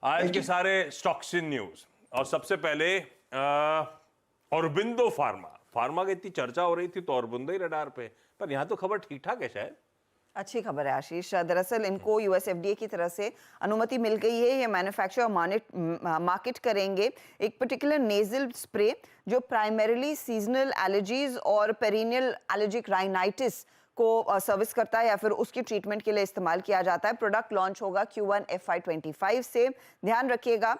आज के सारे स्टॉक्स इन न्यूज और सबसे पहले औरबिंदो फार्मा की इतनी चर्चा हो रही थी तो औरबिंदो ही रडार पे, पर यहाँ तो खबर ठीक ठाक है शायद। अच्छी खबर है आशीष। दरअसल इनको यूएस एफडीए की तरफ से अनुमति मिल गई है। ये मैन्युफैक्चर और मार्केट करेंगे एक पर्टिकुलर नेजल स्प्रे जो प्राइमरीली सीजनल एलर्जीज और पेरिनियल एलर्जिक राइनाइटिस को सर्विस करता है या फिर उसकी ट्रीटमेंट के लिए इस्तेमाल किया जाता है। प्रोडक्ट लॉन्च होगा Q1 FY25 से। ध्यान रखिएगा,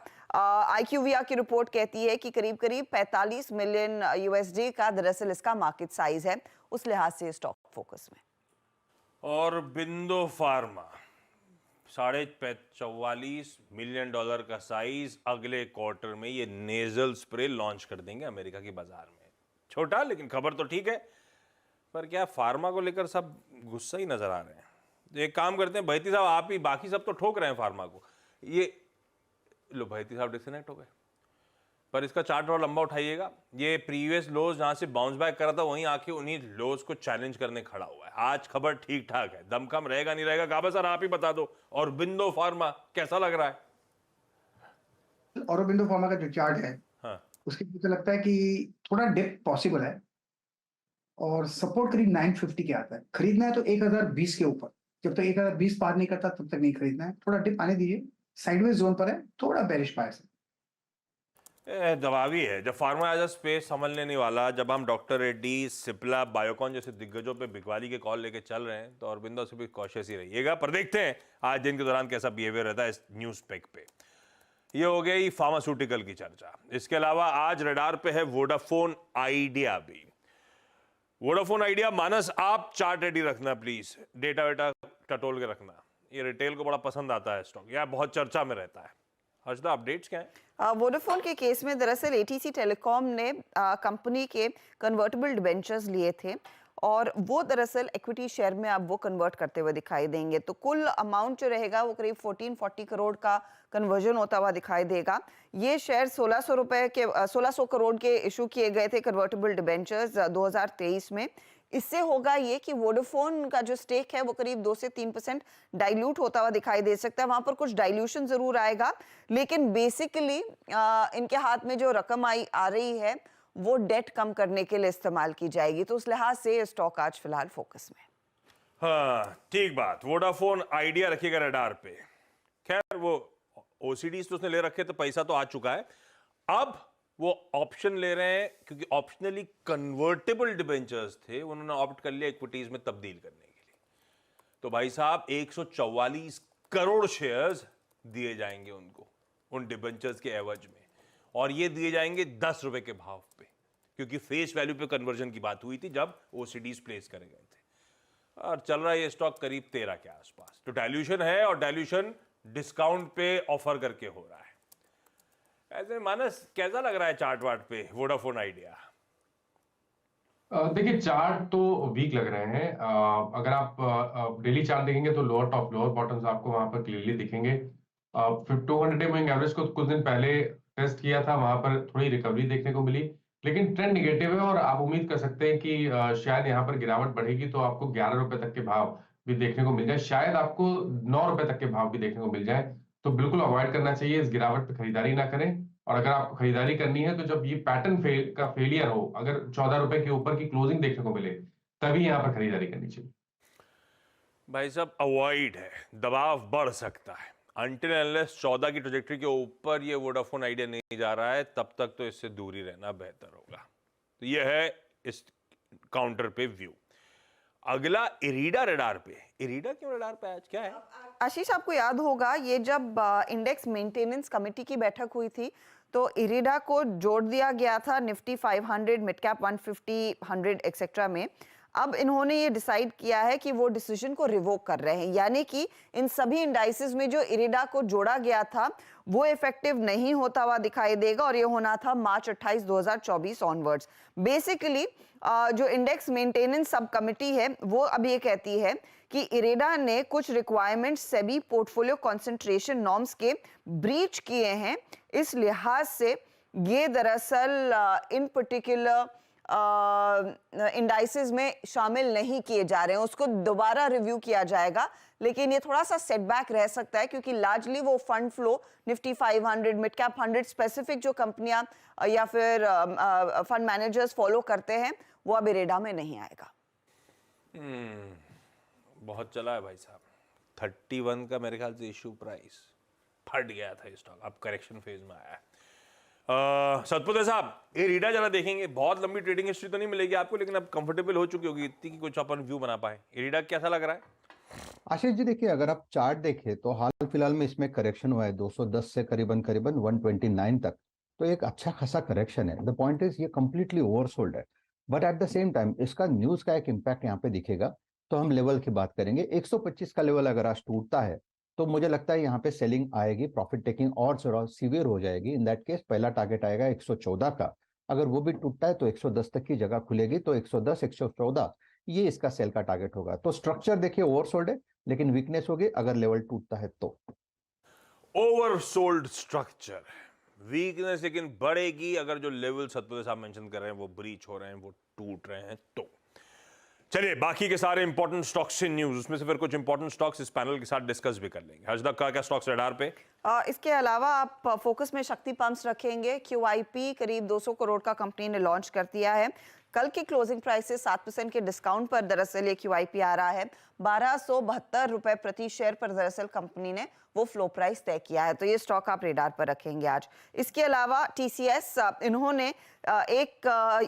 IQVIA की रिपोर्ट कहती है कि करीब करीब 45 मिलियन USD का दरअसल इसका मार्केट साइज है। उस लिहाज से स्टॉक फोकस में। और बिंदो फार्मा $44.5 मिलियन का साइज, अगले क्वार्टर में ये नेजल स्प्रे लॉन्च कर देंगे अमेरिका की बाजार में। छोटा लेकिन खबर तो ठीक है, पर क्या फार्मा को लेकर सब गुस्सा ही नजर आ रहे हैं। तो एक काम करते हैं भैती साहब, आप ही, बाकी सब तो ठोक रहे हैं फार्मा को। ये लो भैती साहब डिस्कनेक्ट हो गए, पर इसका चार्ट और लंबा उठाइएगा। ये प्रीवियस लोज जहां से बाउंस बैक करा था वहीं आके उन्हीं लोज को चैलेंज करने खड़ा हुआ है। आज खबर ठीक ठाक है, दमखम रहेगा नहीं रहेगा काबा सर आप ही बता दो। और बिंदो फार्मा कैसा लग रहा है? और बिंदो फार्मा का जो चार्ट है, हाँ, उसके मुझे लगता है कि थोड़ा डिप पॉसिबल है और सपोर्ट करीब 950 के आता है। खरीदना है तो 1020 के ऊपर, जब तक 1020 पार नहीं करता तब तक नहीं खरीदना है। थोड़ा डिप आने दीजिए, साइडवेज जोन पर है, थोड़ा बेरिश बायस है। दबावी है। जब फार्मा एज अ स्पेस समझने नहीं वाला, जब हम डॉक्टर रेड्डी, सिप्ला, बायोकॉन जैसे दिग्गजों पे बिकवाली के कॉल लेके चल रहे हैं, तो अरबिंदो से भी कॉशियस ही रहिएगा। पर देखते हैं आज दिन के दौरान कैसा बिहेवियर रहता है इस न्यूज पेक पे। ये हो गई फार्मास्यूटिकल की चर्चा। इसके अलावा आज रडार पे है वोडाफोन आइडिया भी। वोडाफोन आइडिया, मानस आप चार्ट रेडी रखना प्लीज, डेटा वेटा टटोल के रखना। ये रिटेल को बड़ा पसंद आता है स्टॉक, यह बहुत चर्चा में रहता है। हर्षदा अपडेट्स क्या है? वोडाफोन के केस में दरअसल एटीसी टेलीकॉम ने कंपनी के कन्वर्टेबल डिबेंचर्स लिए थे और वो दरअसल इक्विटी शेयर में अब वो कन्वर्ट करते हुए दिखाई देंगे। तो कुल अमाउंट जो रहेगा वो करीब 1440 करोड़ का कन्वर्जन होता हुआ दिखाई देगा। ये शेयर 1600 करोड़ के इशू किए गए थे कन्वर्टेबल डिबेंचर्स 2023 में। इससे होगा ये कि वोडाफोन का जो स्टेक है वो करीब 2 से 3% डाइल्यूट होता हुआ दिखाई दे सकता है। वहां पर कुछ डाइल्यूशन जरूर आएगा, लेकिन बेसिकली इनके हाथ में जो रकम आ रही है वो डेट कम करने के लिए इस्तेमाल की जाएगी। तो उस लिहाज से स्टॉक आज फिलहाल फोकस में। हाँ ठीक बात, वोडाफोन आइडिया रखिएगा रडार पे। खैर वो ओसीडीज तो उसने ले रखे, तो पैसा तो आ चुका है। अब वो ऑप्शन ले रहे हैं, क्योंकि ऑप्शनली कन्वर्टेबल डिबेंचर्स थे, उन्होंने ऑप्ट कर लिया इक्विटीज में तब्दील करने के लिए। तो भाई साहब 144 करोड़ शेयर्स दिए जाएंगे उनको उन डिबेंचर्स के एवज में, और ये दिए जाएंगे 10 रुपए के भाव पे, क्योंकि फेस वैल्यू पे कन्वर्जन की बात हुई थी जब ओसीडीज प्लेस करे गए थे। और चल रहा है ये स्टॉक करीब 13 के आसपास। तो डाइल्यूशन है, और डाइल्यूशन डिस्काउंट पे ऑफर करके हो रहा है। ऐसे मानस कैसा लग रहा है चार्ट वार्ट पे वोडाफोन आइडिया? देखिए चार्ट तो वीक लग रहे हैं। अगर आप डेली चार्ट देखेंगे तो लोअर टॉप लोअर बॉटम्स आपको वहां पर क्लियरली दिखेंगे। 200 डे मूविंग एवरेज को कुछ दिन पहले टेस्ट किया था, वहां पर थोड़ी रिकवरी देखने को मिली, लेकिन ट्रेंड निगेटिव है और आप उम्मीद कर सकते हैं कि शायद यहाँ पर गिरावट बढ़ेगी तो आपको 11 रुपए तक के भाव भी देखने को मिल जाए, शायद आपको 9 रुपए तक के भाव भी देखने को मिल जाए। तो बिल्कुल अवॉइड करना चाहिए, इस गिरावट पे खरीदारी ना करें। और अगर आपको खरीदारी करनी है तो जब ये पैटर्न फेलियर हो, अगर 14 रुपए के ऊपर की क्लोजिंग देखने को मिले, तभी यहाँ पर खरीदारी करनी चाहिए। भाई साहब अवॉइड है, दबाव बढ़ सकता है। अनटिल अनलेस 14 की ट्रैजेक्टरी के ऊपर ये वोडाफोन आइडिया नहीं जा रहा है, तब तक तो इससे दूरी रहना बेहतर होगा। तो ये है इस काउंटर पे व्यू। अगला इरीडा रडार पे। इरीडा क्यों रडार पे आज, क्या है? आशीष, आपको याद होगा ये जब इंडेक्स मेंटेनेंस कमेटी की बैठक हुई थी तो इरीडा को जोड़ दिया गया था निफ्टी 500, मिड कैप 150, 100 एक्सेट्रा में। अब इन्होंने ये डिसाइड किया है कि वो डिसीजन को रिवोक कर रहे हैं, यानी कि इन सभी इंडाइसेस में जो इरीडा को जोड़ा गया था वो इफेक्टिव नहीं होता हुआ दिखाई देगा, और ये होना था मार्च 28, 2024 ऑनवर्ड्स। बेसिकली जो इंडेक्स मेंटेनेंस सब कमिटी है वो अब ये कहती है कि इरेडा ने कुछ requirements SEBI portfolio concentration norms के ब्रीच किए हैं। इस लिहाज से ये दरअसल इन पर्टिकुलर इंडाइसेस में शामिल नहीं किए जा रहे हैं, उसको दोबारा रिव्यू किया जाएगा, लेकिन ये थोड़ा सा सेटबैक रह सकता है क्योंकि लार्जली वो fund flow Nifty 500, mid cap 100 specific जो कंपनियां या फिर फंड मैनेजर्स फॉलो करते हैं वो अभी रेडा में नहीं आएगा। बहुत चला है भाई साहब, 31 का मेरे ख्याल से इशू प्राइस फट गया था स्टॉक, अब करेक्शन फेज में आया है। सतपुते साहब, ये रीडा जरा देखेंगे, बहुत लंबी ट्रेडिंग हिस्ट्री तो नहीं मिलेगी आपको, लेकिन अब कंफर्टेबल हो चुकी होगी इतनी कि कुछ अपन व्यू बना पाए। ये रीडा कैसा लग रहा है? आशीष जी देखिए, अगर आप चार्ट देखें तो हाल फिलहाल में इसमें करेक्शन हुआ है 210 से करीबन करीबन 129 तक, तो एक अच्छा खासा करेक्शन है। द पॉइंट इज ये कंप्लीटली ओवरसोल्ड है, but at the same time इसका न्यूज का एक इम्पैक्ट यहाँ पे दिखेगा। तो हम लेवल की बात करेंगे, 125 का लेवल अगर आज टूटता है तो मुझे लगता है यहाँ पे सेलिंग आएगी, प्रॉफिट टेकिंग और सीवियर हो जाएगी। इन दैट केस पहला टारगेट आएगा 114 का, अगर वो भी टूटता है तो 110 तक की जगह खुलेगी, तो 110 114 ये इसका सेल का टारगेट होगा। तो स्ट्रक्चर देखिए ओवरसोल्ड है, लेकिन वीकनेस होगी अगर लेवल टूटता है तो। ओवरसोल्ड स्ट्रक्चर, वीकनेस लेकिन बढ़ेगी अगर जो लेवल सतपुते साहब मेंशन कर रहे हैं वो ब्रीच हो रहे हैं, वो टूट रहे हैं तो। चलिए बाकी के सारे इंपॉर्टेंट स्टॉक्स से न्यूज, उसमें से फिर कुछ इंपॉर्टेंट स्टॉक्स इस पैनल के साथ डिस्कस भी कर लेंगे। हर्षदा का क्या स्टॉक्स रडार पे? इसके अलावा आप फोकस में शक्ति पंप्स रखेंगे। QIP करीब 200 करोड़ का कंपनी ने लॉन्च कर दिया है। कल की क्लोजिंग प्राइस से 7% के डिस्काउंट पर दरअसल ये QIP आ रहा है। 1272 रुपए प्रति शेयर पर दरअसल कंपनी ने वो फ्लो प्राइस तय किया है, तो ये स्टॉक आप रेडार पर रखेंगे आज। इसके अलावा TCS, इन्होंने एक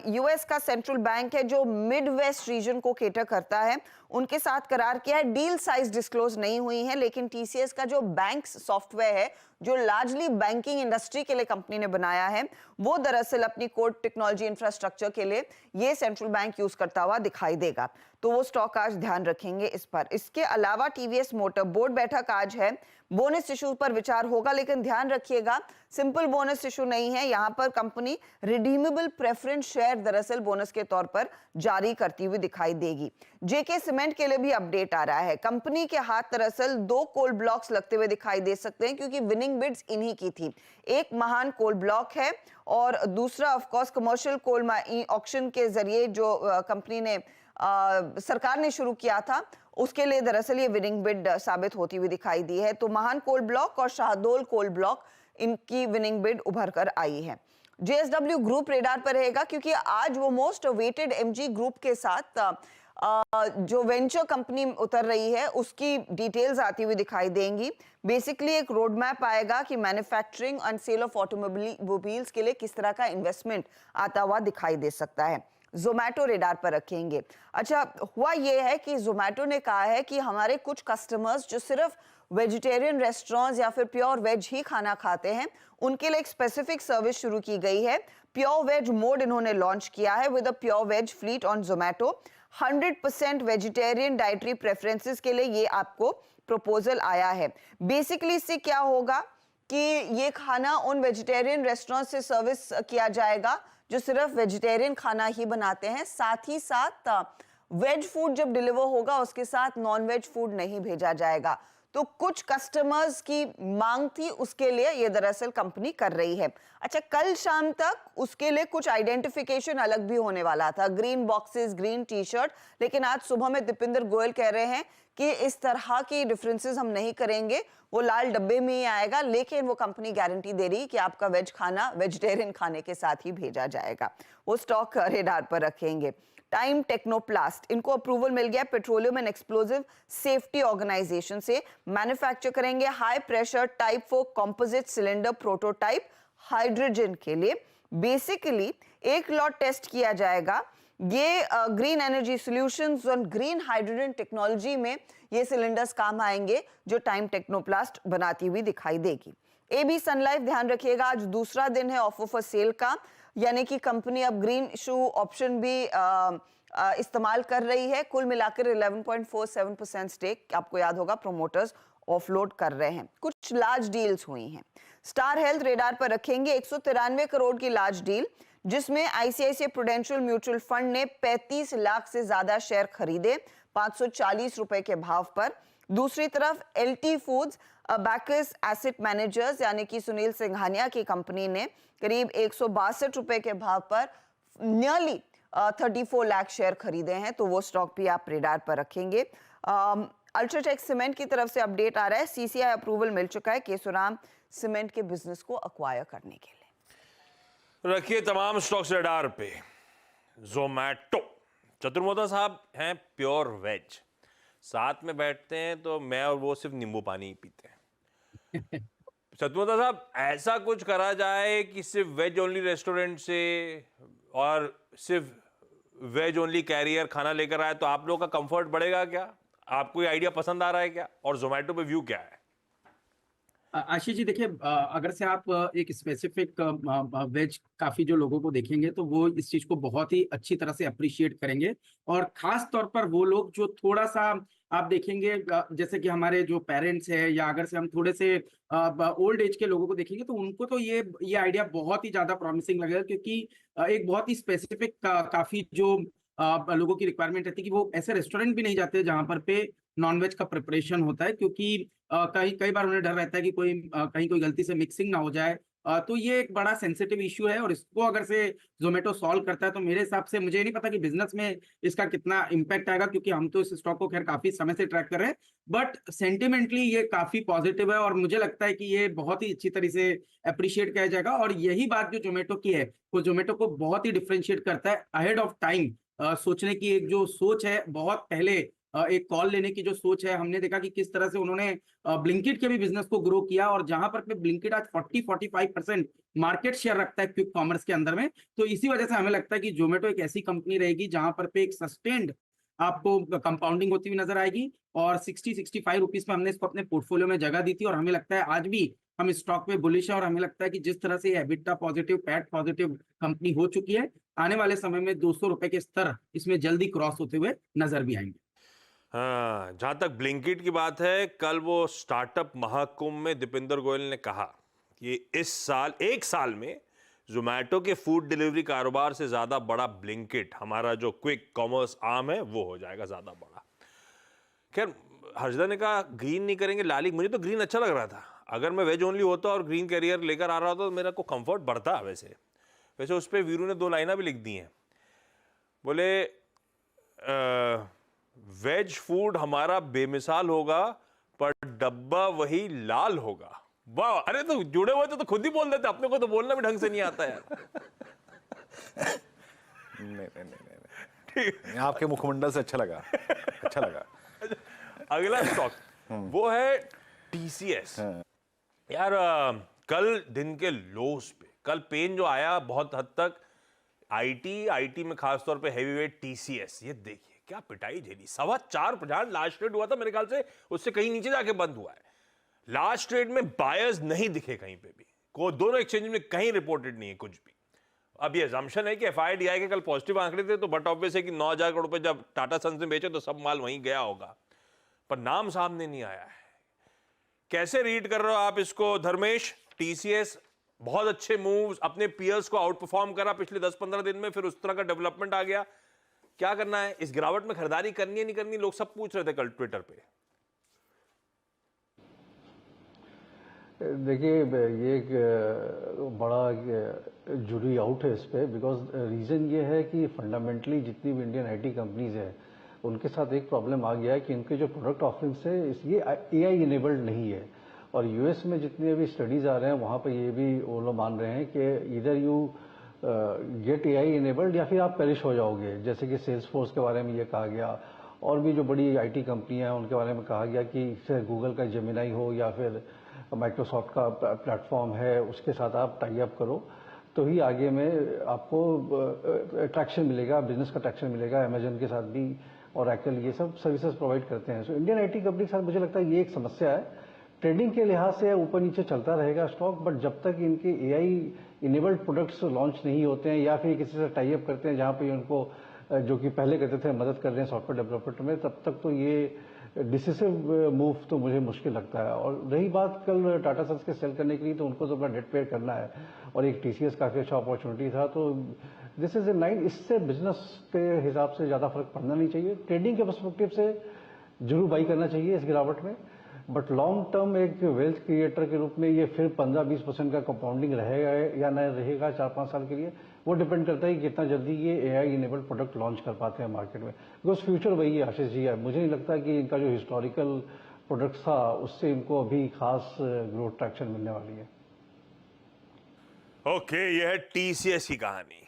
US का सेंट्रल बैंक है जो मिड वेस्ट रीजन को केटर करता है, उनके साथ करार किया है। डील साइज डिस्क्लोज नहीं हुई है, लेकिन TCS का जो बैंक सॉफ्टवेयर है जो लार्जली बैंकिंग इंडस्ट्री के लिए कंपनी ने बनाया है, वो दरअसल अपनी कोर टेक्नोलॉजी इंफ्रास्ट्रक्चर के लिए ये सेंट्रल बैंक यूज करता हुआ दिखाई देगा, तो वो स्टॉक आज ध्यान रखेंगे इस पर। इसके अलावा TVS मोटर बोर्ड बैठक आज है, बोनस इशू पर विचार होगा, लेकिन ध्यान रखिएगा सिंपल बोनस इशू नहीं है, यहां पर कंपनी रिडीमेबल प्रेफरेंस शेयर दरअसल बोनस के तौर पर जारी करती हुई दिखाई देगी। JK सीमेंट के लिए भी अपडेट आ रहा है, कंपनी के हाथ दरअसल 2 कोल ब्लॉक्स लगते हुए दिखाई दे सकते हैं क्योंकि विनिंग बिड्स इन्हीं की थी। एक महान कोल ब्लॉक है और दूसरा of course commercial coal auction के जरिए जो कंपनी ने सरकार ने शुरू किया था, उसके लिए दरअसल ये विनिंग बिड साबित होती हुई दिखाई दी है। तो महान कोल ब्लॉक और शाहदोल कोल ब्लॉक, इनकी विनिंग बिड उभर कर आई है। JSW ग्रुप रेडार पर रहेगा क्योंकि आज वो मोस्ट अवेटेड MG ग्रुप के साथ जो वेंचर कंपनी उतर रही है उसकी डिटेल्स आती हुई दिखाई देंगी। बेसिकली एक रोड मैप आएगा कि manufacturing and sale of automobiles के लिए किस तरह का इन्वेस्टमेंट आता हुआ दिखाई दे सकता है। जोमैटो रेडार पर रखेंगे। अच्छा, हुआ ये है कि जोमैटो ने कहा है कि हमारे कुछ कस्टमर्स जो सिर्फ वेजिटेरियन रेस्टोरेंट्स या फिर प्योर वेज ही खाना खाते हैं, उनके लिए एक स्पेसिफिक सर्विस शुरू की गई है। प्योर वेज मोड इन्होंने लॉन्च किया है with a pure veg fleet on Zomato. 100% vegetarian dietary preferences के लिए ये आपको प्रपोजल आया है। बेसिकली इससे क्या होगा कि ये खाना उन वेजिटेरियन रेस्टोरेंट से सर्विस किया जाएगा जो सिर्फ वेजिटेरियन खाना ही बनाते हैं, साथ ही साथ वेज फूड जब डिलीवर होगा उसके साथ नॉन वेज फूड नहीं भेजा जाएगा। तो कुछ कस्टमर्स की मांग थी, उसके लिए ये दरअसल कंपनी कर रही है। अच्छा, कल शाम तक उसके लिए कुछ आइडेंटिफिकेशन अलग भी होने वाला था, green boxes, green tea shirt, लेकिन आज सुबह में दीपेंद्र गोयल कह रहे हैं कि इस तरह की डिफरेंसेस हम नहीं करेंगे, वो लाल डब्बे में ही आएगा, लेकिन वो कंपनी गारंटी दे रही कि आपका वेज खाना वेजिटेरियन खाने के साथ ही भेजा जाएगा। वो स्टॉक रेडार पर रखेंगे। टाइम टेक्नोप्लास्ट, इनको अप्रूवल मिल गया petroleum and explosive safety organisation से, मैन्युफैक्चर करेंगे high pressure type 4 composite cylinder prototype hydrogen के लिए। बेसिकली एक लॉट टेस्ट किया जाएगा, ये ग्रीन एनर्जी सॉल्यूशंस और ग्रीन हाइड्रोजन टेक्नोलॉजी में ये सिलेंडर्स काम आएंगे जो टाइम टेक्नोप्लास्ट बनाती हुई दिखाई देगी। AB सनलाइफ, ध्यान रखिएगा आज दूसरा दिन है ऑफर फॉर सेल का, यानी कि कंपनी अब ग्रीन इशू ऑप्शन भी इस्तेमाल कर रही है। कुल मिलाकर 11.47% स्टेक, आपको याद होगा, प्रोमोटर्स ऑफलोड कर रहे हैं। कुछ लार्ज डील्स हुई हैं। स्टार हेल्थ रेडार पर रखेंगे, 193 करोड़ की लार्ज डील, जिसमें ICICI प्रूडेंशियल म्यूचुअल फंड ने 35 लाख से ज्यादा शेयर खरीदे 540 रुपए के भाव पर। दूसरी तरफ LT foods, bakers asset managers यानी कि सुनील सिंघानिया की कंपनी ने करीब 162 रुपए के भाव पर नियरली 34 लाख शेयर खरीदे हैं, तो वो स्टॉक भी आप रेडार पर रखेंगे। अल्ट्राटेक सीमेंट की तरफ से अपडेट आ रहा है, सीसीआई अप्रूवल मिल चुका है केशोराम सीमेंट के बिजनेस को अक्वायर करने के लिए। रखिए तमाम स्टॉक्स रेडार पे। जोमैटो, चतुर्मोदा साहब हैं प्योर वेज, साथ में बैठते हैं तो मैं और वो सिर्फ नींबू पानी ही पीते हैं। चतुर्मोदा साहब, ऐसा कुछ करा जाए कि सिर्फ वेज ओनली रेस्टोरेंट से और सिर्फ वेज ओनली कैरियर खाना लेकर आए तो आप लोगों का कंफर्ट बढ़ेगा क्या? आपको ये आइडिया पसंद आ रहा है क्या? और जोमैटो पे व्यू क्या है? आशीष जी देखिए, अगर से आप एक स्पेसिफिक वेज काफी जो लोगों को देखेंगे तो वो इस चीज को बहुत ही अच्छी तरह से अप्रिशिएट करेंगे। और खास तौर पर वो लोग जो थोड़ा सा आप देखेंगे, जैसे कि हमारे जो पेरेंट्स है या अगर से हम थोड़े से ओल्ड एज के लोगों को देखेंगे तो उनको तो ये आइडिया बहुत ही ज्यादा प्रॉमिसिंग लगेगा, क्योंकि एक बहुत ही स्पेसिफिक काफी जो लोगों की रिक्वायरमेंट रहती है कि वो ऐसे रेस्टोरेंट भी नहीं जाते जहां पर पे नॉनवेज का प्रिपरेशन होता है, क्योंकि कई बार उन्हें डर रहता है कि कहीं कोई गलती से मिक्सिंग ना हो जाए। तो ये एक बड़ा सेंसिटिव इश्यू है और इसको अगर से जोमेटो सॉल्व करता है तो मेरे हिसाब से, मुझे नहीं पता कि बिजनेस में इसका कितना इम्पैक्ट आएगा, क्योंकि हम तो इस स्टॉक को खैर काफी समय से ट्रैक कर रहे हैं, बट सेंटिमेंटली ये काफी पॉजिटिव है और मुझे लगता है कि ये बहुत ही अच्छी तरह से अप्रिशिएट किया जाएगा। और यही बात जो जोमेटो की है, वो जोमेटो को बहुत ही डिफरेंशिएट करता है। अहेड ऑफ टाइम सोचने की एक जो सोच है, बहुत पहले एक कॉल लेने की जो सोच है, हमने देखा कि किस तरह से उन्होंने ब्लिंकिट के भी बिजनेस को ग्रो किया और जहां पर पे ब्लिंकिट आज 40-45% मार्केट शेयर रखता है क्विक कॉमर्स के अंदर में। तो इसी वजह से हमें लगता है कि जोमेटो एक ऐसी कंपनी रहेगी जहां पर पे एक सस्टेन्ड आपको कंपाउंडिंग होती हुई नजर आएगी। और 60-65 रुपीज में हमने इसको अपने पोर्टफोलियो में जगह दी थी और हमें लगता है आज भी हम इस स्टॉक में बुलिश है और हमें लगता है कि जिस तरह से EBITDA positive, PAT positive company हो चुकी है, आने वाले समय में 200 रुपए के स्तर इसमें जल्दी क्रॉस होते हुए नजर भी आएंगे। हाँ, जहां तक ब्लिंकिट की बात है, कल वो स्टार्टअप महाकुंभ में दीपेंद्र गोयल ने कहा कि इस साल, एक साल में जोमैटो के फूड डिलीवरी कारोबार से ज्यादा बड़ा ब्लिंकिट, हमारा जो क्विक कॉमर्स आर्म है, वो हो जाएगा ज्यादा बड़ा। खैर, हर्षदा ने कहा ग्रीन नहीं करेंगे, लाली, मुझे तो ग्रीन अच्छा लग रहा था। अगर मैं वेज ओनली होता और ग्रीन कैरियर लेकर आ रहा होता तो मेरा को कंफर्ट बढ़ता। वैसे उस पर वीरू ने 2 लाइनें भी लिख दी हैं, बोले वेज फूड हमारा बेमिसाल होगा पर डब्बा वही लाल होगा। वाह, अरे तो जुड़े हुए तो खुद ही बोल देते, अपने को तो बोलना भी ढंग से नहीं आता यार। नहीं, आपके मुखमंडल से अच्छा लगा, अच्छा लगा। अगला स्टॉक वो है टीसीएस। यार कल दिन के लोस पे, कल पेन जो आया बहुत हद तक आईटी में खासतौर पे हैवीवेट टीसीएस, ये देखिए क्या पिटाई झेली। 4.25% लास्ट ट्रेड हुआ था, मेरे ख्याल से उससे कहीं नीचे जाके बंद हुआ है। लास्ट ट्रेड में बायर्स नहीं दिखे कहीं पे भी, को दोनों एक्सचेंज में कहीं रिपोर्टेड नहीं है कुछ भी। अब ये assumption है कि एफआईडीआई के कल पॉजिटिव आंकड़े थे, तो बट ऑब्वियस है कि 9,000 करोड़ रुपए जब टाटा सन्स ने बेचे तो सब माल वहीं गया होगा, पर नाम सामने नहीं आया है। कैसे रीड कर रहे हो आप इसको धर्मेश? टीसीएस बहुत अच्छे मूव्स, अपने पीयर्स को आउट परफॉर्म करा पिछले 10-15 दिन में, फिर उस तरह का डेवलपमेंट आ गया। क्या करना है इस गिरावट में? खरीदारी करनी है नहीं करनी, लोग सब पूछ रहे थे कल ट्विटर पे। देखिए, ये एक बड़ा जुरी आउट है इस पे, बिकॉज रीज़न ये है कि फंडामेंटली जितनी भी इंडियन आईटी कंपनीज है उनके साथ एक प्रॉब्लम आ गया है कि इनके जो प्रोडक्ट ऑफरिंग्स है ये एआई इनेबल्ड नहीं है। और यूएस में जितने भी स्टडीज आ रहे हैं वहाँ पर ये भी वो लोग मान रहे हैं कि इधर यू गेट एआई इनेबल्ड या फिर आप पेरिश हो जाओगे। जैसे कि सेल्स फोर्स के बारे में ये कहा गया, और भी जो बड़ी आईटी कंपनियां हैं उनके बारे में कहा गया कि चाहे गूगल का जेमिनाई हो या फिर माइक्रोसॉफ्ट का प्लेटफॉर्म है, उसके साथ आप टाई अप करो तो ही आगे में आपको ट्रैक्शन मिलेगा, बिजनेस का ट्रैक्शन मिलेगा। अमेजन के साथ भी और एक्चुअल ये सब सर्विसेज प्रोवाइड करते हैं। सो इंडियन आईटी कंपनी के साथ मुझे लगता है ये एक समस्या है। ट्रेडिंग के लिहाज से ऊपर नीचे चलता रहेगा स्टॉक, बट जब तक इनके एआई इनेबल्ड प्रोडक्ट्स लॉन्च नहीं होते हैं या फिर किसी से टाई अप करते हैं जहां पे उनको जो कि पहले करते थे मदद कर रहे हैं सॉफ्टवेयर डेवलपमेंट में, तब तक तो ये डिसिसिव मूव तो मुझे मुश्किल लगता है। और रही बात कल टाटा सन्स के सेल करने के लिए, तो उनको तो अपना डेट पेड करना है और एक टीसीएस काफी अच्छा अपॉर्चुनिटी था, तो दिस इज ए नाइन। इससे बिजनेस के हिसाब से ज्यादा फर्क पड़ना नहीं चाहिए। ट्रेडिंग के पर्सपेक्टिव से जरूर बाई करना चाहिए इस गिरावट में, बट लॉन्ग टर्म एक वेल्थ क्रिएटर के रूप में ये फिर 15-20% का कंपाउंडिंग रहेगा या न रहेगा 4-5 साल के लिए, वो डिपेंड करता है कि कितना जल्दी ये AI इनेबल्ड प्रोडक्ट लॉन्च कर पाते हैं मार्केट में, बिकॉज फ्यूचर वही है आशीष जी है। मुझे नहीं लगता कि इनका जो हिस्टोरिकल प्रोडक्ट था उससे इनको अभी खास ग्रोथ ट्रैक्शन मिलने वाली है। ओके, यह है TCS की कहानी।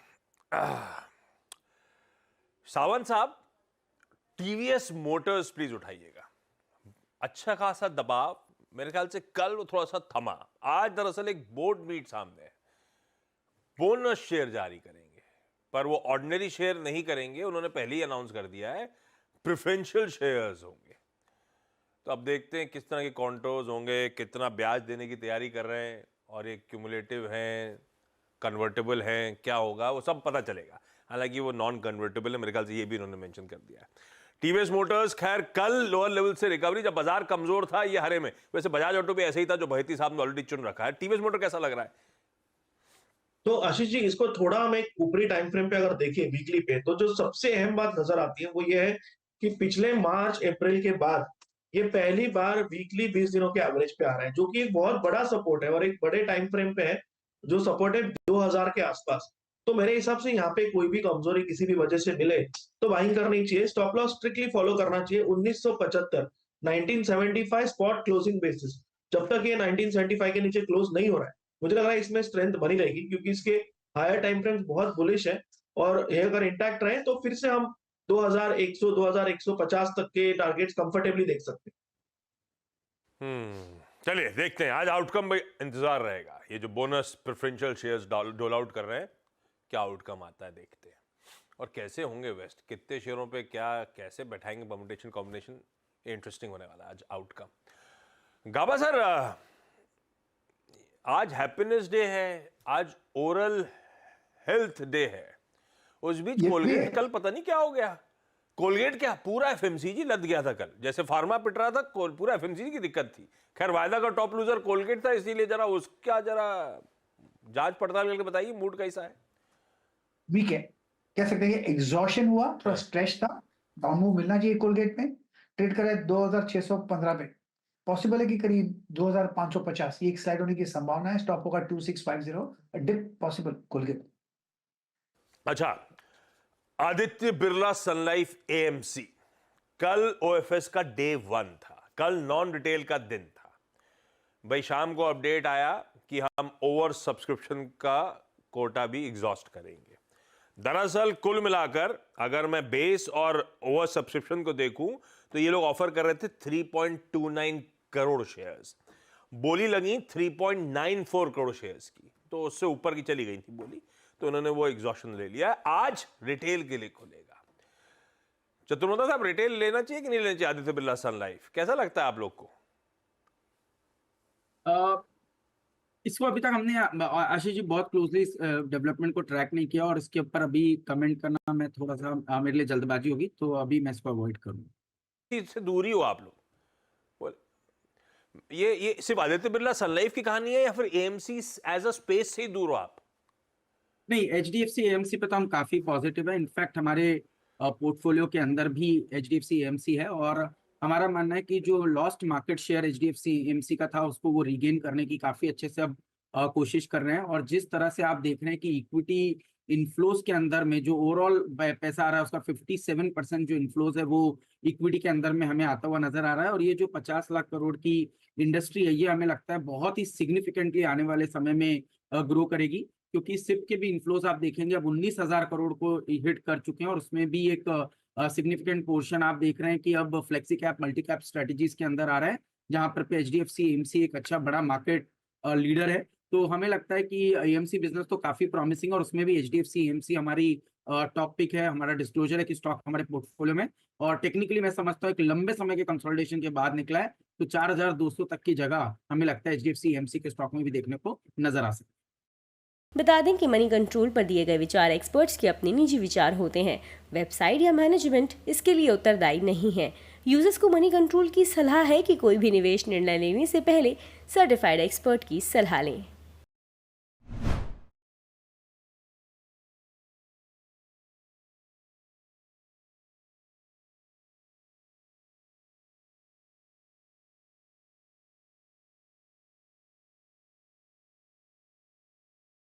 सावंत साहब, TVS मोटर्स प्लीज उठाइएगा। अच्छा खासा दबाव, मेरे ख्याल से कल वो थोड़ा सा थमा। आज दरअसल एक बोर्ड मीट सामने है, बोनस शेयर जारी करेंगे, पर वो ऑर्डिनरी शेयर नहीं करेंगे, उन्होंने पहले ही अनाउंस कर दिया है प्रेफरेंशियल शेयर्स होंगे। तो अब देखते हैं किस तरह के कॉन्ट्रोज होंगे, कितना ब्याज देने की तैयारी कर रहे हैं, और ये क्यूमुलेटिव हैं, कन्वर्टेबल हैं, क्या होगा वो सब पता चलेगा। हालांकि वो नॉन कन्वर्टेबल है, मेरे ख्याल से ये भी उन्होंने मेंशन कर दिया है। टीवीएस मोटर्स खैर कल लोअर लेवल से रिकवरी, जब बाजार कमजोर था ये हरे में। वैसे बजाज ऑटो भी ऐसे ही था जो बहती साहब ने ऑलरेडी चुन रखा है। टीवीएस मोटर कैसा लग रहा है? तो आशीष जी, इसको थोड़ा हम एक ऊपरी टाइम फ्रेम पे अगर देखें वीकली पे, तो जो सबसे अहम बात नजर आती है वो ये है कि पिछले मार्च अप्रैल के बाद ये पहली बार वीकली 20 दिनों के एवरेज पे आ रहा है, जो कि एक बहुत बड़ा सपोर्ट है और एक बड़े टाइम फ्रेम पे है, जो सपोर्ट है 2000 के आसपास। तो मेरे हिसाब से यहाँ पे कोई भी कमजोरी किसी भी वजह से मिले तो बाइंग करनी चाहिए, स्टॉप लॉस स्ट्रिक्टली फॉलो करना चाहिए। 1975 1975 स्पॉट क्लोजिंग बेसिस, जब तक ये 1975 के नीचे क्लोज नहीं हो रहा है, मुझे लग रहा है इसमें स्ट्रेंथ बनी रहेगी, क्योंकि इसके हायर टाइम फ्रेम्स बहुत बुलिश है, और ये अगर इंटैक्ट रहे तो फिर से हम 2100 2150 तक के टारगेट्स कंफर्टेबली देख सकते हैं। चलिए देखते हैं, आज आउटकम में इंतजार रहेगा। ये जो बोनस प्रेफरेंशियल शेयर्स डोल आउट कर रहे हैं, क्या आउटकम आता है देखते हैं, और कैसे होंगे वेस्ट, कितने शेयरों पे क्या कैसे बैठाएंगे परम्यूटेशन कॉम्बिनेशन, इंटरेस्टिंग होने वाला है आज आउटकम। गाबा सर, आज हैप्पीनेस डे है, आज ओरल हेल्थ डे है, उस बीच कोलगेट कल पता नहीं क्या हो गया। कोलगेट क्या पूरा एफएमसीजी लद गया था कल, जैसे फार्मा पिट रहा था, पूरा एफएमसीजी की दिक्कत थी। खैर वायदा का टॉप लूजर कोलगेट था, इसीलिए जरा उसका जरा जांच पड़ताल करके बताइए मूड कैसा है। वीक है, कह सकते हैं एग्जॉशन हुआ, थोड़ा स्ट्रेच था, डाउन मूव मिलना चाहिए कोलगेट में। ट्रेड करे 2615 पे, पॉसिबल है कि करीब 2550, ये एक स्लाइड होने की संभावना है। स्टॉप होगा 2650, डिप पॉसिबल कोलगेट। अच्छा, Aditya Birla sun life AMC, कल OFS का डे 1 था, कल नॉन रिटेल का दिन था। भाई शाम को अपडेट आया कि हम ओवर सब्सक्रिप्शन का कोटा भी एग्जॉस्ट करेंगे। दरअसल कुल मिलाकर अगर मैं बेस और ओवर सब्सक्रिप्शन को देखूं तो ये लोग ऑफर कर रहे थे 3.29 करोड़ शेयर्स, बोली लगी 3.94 करोड़ शेयर्स की, तो उससे ऊपर की चली गई थी बोली, तो उन्होंने वो एग्जॉशन ले लिया। आज रिटेल के लिए खुलेगा। चतुर्वेदी साहब, रिटेल लेना चाहिए कि नहीं लेना चाहिए आदित्य बिरला सन लाइफ, कैसा लगता है आप लोग को? इसको अभी तक हमने आशीष जी बहुत क्लोजली डेवलपमेंट को ट्रैक नहीं किया, और इसके ऊपर अभी कमेंट करना मैं थोड़ा सा मेरे लिए जल्दबाजी होगी, तो अभी मैं इसको अवॉइड करूंगा। इससे दूरी हो आप लोग। ये सिर्फ आदित्य बिरला सन लाइफ की कहानी है या फिर AMC एज अ स्पेस से ही दूर हो आप? नहीं, HDFC AMC पे तो हम काफी पॉजिटिव है। इनफैक्ट हमारे पोर्टफोलियो के अंदर भी HDFC AMC है, और हमारा मानना है कि जो lost market share HDFC AMC का था उसको वो रीगेन करने की काफी अच्छे से अब कोशिश कर रहे हैं। और जिस तरह से आप देख रहे हैं कि इक्विटी इनफ्लोज के अंदर में जो ओवरऑल पैसा आ रहा है उसका 57% जो इनफ्लोज है वो इक्विटी के अंदर में हमें आता हुआ नजर आ रहा है। और ये जो 50 लाख करोड़ की इंडस्ट्री है, ये हमें लगता है बहुत ही सिग्निफिकेंटली आने वाले समय में ग्रो करेगी, क्योंकि सिप के भी इनफ्लोज आप देखेंगे अब 19,000 करोड़ को हिट कर चुके हैं, और उसमें भी एक सिग्निफिकेंट पोर्शन आप देख रहे हैं कि अब flexi cap multi cap strategies के अंदर आ रहा है, जहां पर पे HDFC AMC एक अच्छा बड़ा मार्केट लीडर है। तो हमें लगता है कि AMC बिजनेस तो काफी प्रॉमिसिंग है, और उसमें भी HDFC AMC हमारी टॉप पिक है। हमारा डिस्क्लोजर है कि स्टॉक हमारे पोर्टफोलियो में, और टेक्निकली मैं समझता हूँ कि लंबे समय के कंसोलिडेशन के बाद निकला है, तो 4200 तक की जगह हमें लगता है HDFC AMC के स्टॉक में भी देखने को नजर आ सकती है। बता दें कि मनी कंट्रोल पर दिए गए विचार एक्सपर्ट्स के अपने निजी विचार होते हैं। वेबसाइट या मैनेजमेंट इसके लिए उत्तरदायी नहीं है। यूजर्स को मनी कंट्रोल की सलाह है कि कोई भी निवेश निर्णय लेने से पहले सर्टिफाइड एक्सपर्ट की सलाह लें।